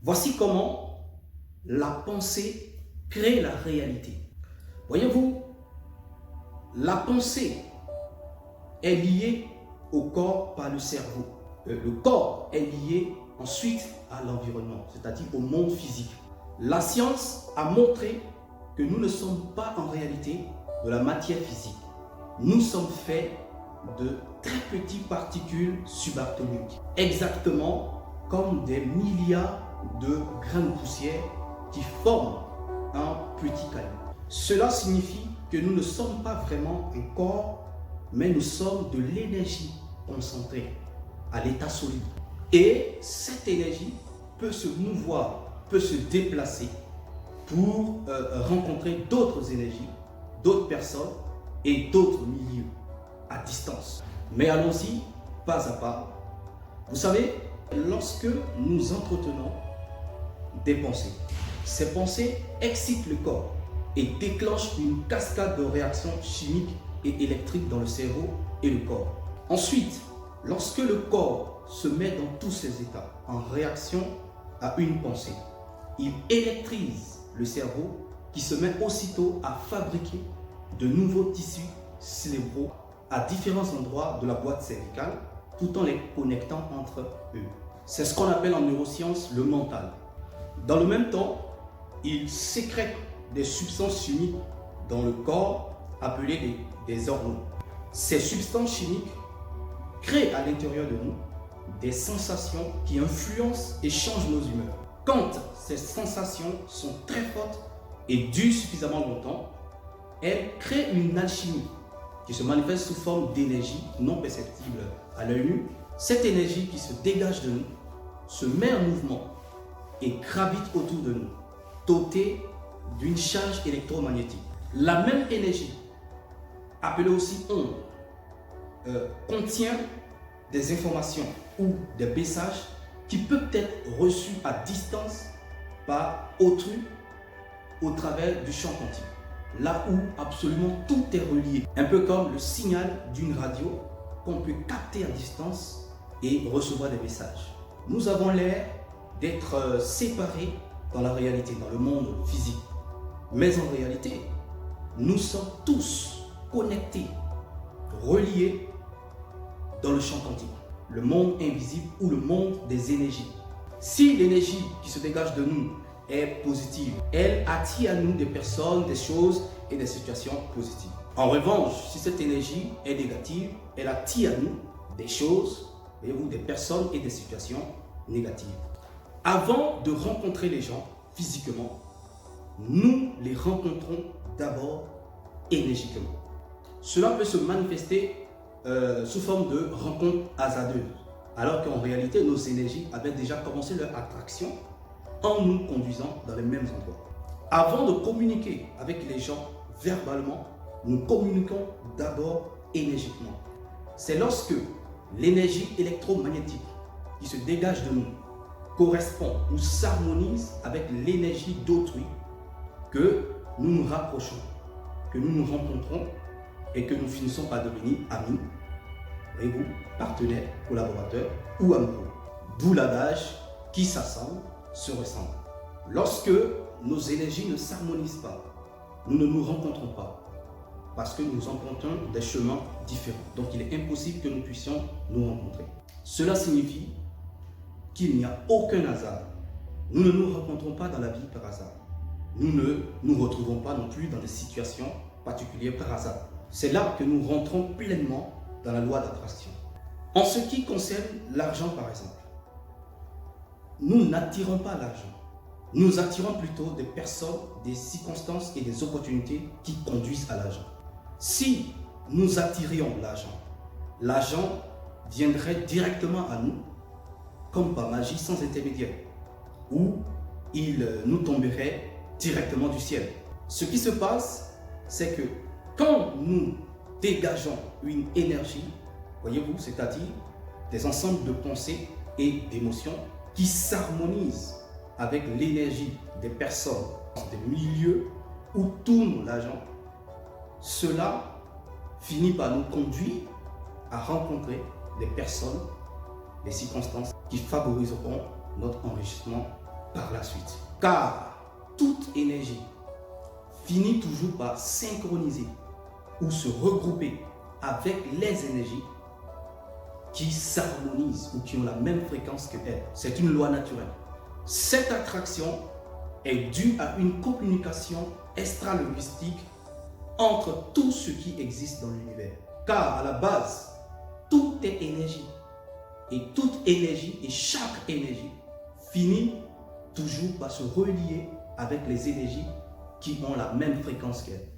Voici comment la pensée crée la réalité. Voyez-vous, la pensée est liée au corps par le cerveau. Le corps est lié ensuite à l'environnement, c'est-à-dire au monde physique. La science a montré que nous ne sommes pas en réalité de la matière physique. Nous sommes faits de très petites particules subatomiques, exactement comme des milliards de grains de poussière qui forment un petit caillou. Cela signifie que nous ne sommes pas vraiment un corps, mais nous sommes de l'énergie concentrée à l'état solide. Et cette énergie peut se mouvoir, peut se déplacer pour rencontrer d'autres énergies, d'autres personnes et d'autres milieux à distance. Mais allons-y pas à pas. Vous savez, lorsque nous entretenons des pensées, ces pensées excitent le corps et déclenchent une cascade de réactions chimiques et électriques dans le cerveau et le corps. Ensuite, lorsque le corps se met dans tous ses états en réaction à une pensée, il électrise le cerveau qui se met aussitôt à fabriquer de nouveaux tissus cérébraux à différents endroits de la boîte cervicale tout en les connectant entre eux. C'est ce qu'on appelle en neurosciences le mental. Dans le même temps, il sécrète des substances chimiques dans le corps appelées des hormones. Ces substances chimiques créent à l'intérieur de nous des sensations qui influencent et changent nos humeurs. Quand ces sensations sont très fortes et durent suffisamment longtemps, elles créent une alchimie qui se manifeste sous forme d'énergie non perceptible à l'œil nu. Cette énergie qui se dégage de nous se met en mouvement et gravite autour de nous, dotée d'une charge électromagnétique. La même énergie, appelée aussi onde, contient des informations ou des messages qui peuvent être reçus à distance par autrui au travers du champ quantique. Là où absolument tout est relié. Un peu comme le signal d'une radio qu'on peut capter à distance et recevoir des messages. Nous avons l'air d'être séparés dans la réalité, dans le monde physique. Mais en réalité, nous sommes tous connectés, reliés dans le champ quantique, le monde invisible ou le monde des énergies. Si l'énergie qui se dégage de nous est positive, elle attire à nous des personnes, des choses et des situations positives. En revanche, si cette énergie est négative, elle attire à nous des choses, voyez-vous, des personnes et des situations négatives. Avant de rencontrer les gens physiquement, nous les rencontrons d'abord énergiquement. Cela peut se manifester sous forme de rencontres hasardeuses, alors qu'en réalité, nos énergies avaient déjà commencé leur attraction en nous conduisant dans les mêmes endroits. Avant de communiquer avec les gens verbalement, nous communiquons d'abord énergiquement. C'est lorsque l'énergie électromagnétique qui se dégage de nous correspond ou s'harmonise avec l'énergie d'autrui que nous nous rapprochons, que nous nous rencontrons et que nous finissons par devenir amis, voyez-vous, partenaires, collaborateurs ou amoureux. D'où l'adage qui s'assemble se ressemble. Lorsque nos énergies ne s'harmonisent pas, nous ne nous rencontrons pas parce que nous empruntons des chemins différents. Donc il est impossible que nous puissions nous rencontrer. Cela signifie qu'il n'y a aucun hasard. Nous ne nous rencontrons pas dans la vie par hasard. Nous ne nous retrouvons pas non plus dans des situations particulières par hasard. C'est là que nous rentrons pleinement dans la loi d'attraction. En ce qui concerne l'argent par exemple, nous n'attirons pas l'argent. Nous attirons plutôt des personnes, des circonstances et des opportunités qui conduisent à l'argent. Si nous attirions l'argent, l'argent viendrait directement à nous comme par magie sans intermédiaire, ou il nous tomberait directement du ciel. Ce qui se passe, c'est que quand nous dégageons une énergie, voyez-vous, c'est-à-dire des ensembles de pensées et d'émotions qui s'harmonisent avec l'énergie des personnes, des milieux où tourne l'argent, cela finit par nous conduire à rencontrer des personnes, des circonstances qui favoriseront notre enrichissement par la suite. Car toute énergie finit toujours par synchroniser ou se regrouper avec les énergies qui s'harmonisent ou qui ont la même fréquence que elle. C'est une loi naturelle. Cette attraction est due à une communication extra-linguistique entre tout ce qui existe dans l'univers. Car à la base, tout est énergie. Et toute énergie et chaque énergie finit toujours par se relier avec les énergies qui ont la même fréquence qu'elle.